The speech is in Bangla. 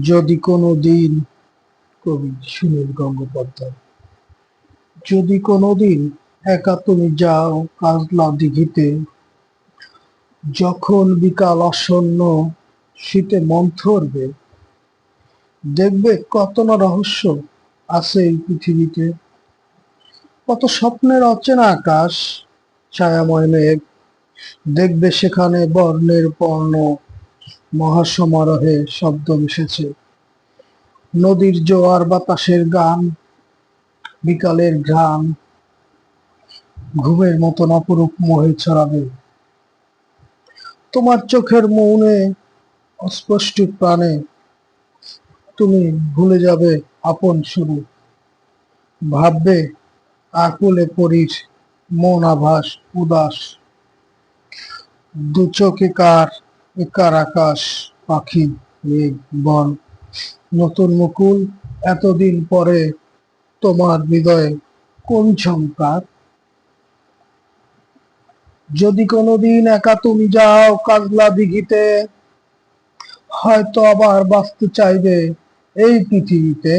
যদি কোনোদিন, কবি সুনীল গঙ্গোপাধ্যায়। যদি কোনোদিন একা তুমি যাও কাজলা দিঘিতে, যখন বিকাল আসন্ন, শীতে মন থরবে, দেখবে কত না রহস্য আছে এই পৃথিবীতে। কত স্বপ্নের অচেনা আকাশ, ছায়াময় মেঘ, দেখবে সেখানে বর্ণের বর্ণ মহাসমারোহে শব্দ মিশেছে। নদীর জোয়ার বাতাসের গান, বিকালের ঘ্রাণ, ঘুমের মতন অপরূপ মোহে ছড়াবে। তোমার চোখের মৌনে অস্পষ্ট প্রাণে তুমি ভুলে যাবে আপন শুরু, ভাববে আকুলে পরীর মন আভাস উদাস। দু চোখে একার আকাশ, পাখি, মেঘ, বন, নতুন মুকুল, এতদিন পরে তোমার হৃদয়ে কোন ঝংকার। যদি কোনোদিন একা তুমি যাও কাজলা দিঘিতে, হয়তো আবার বাঁচতে চাইবে এই পৃথিবীতে।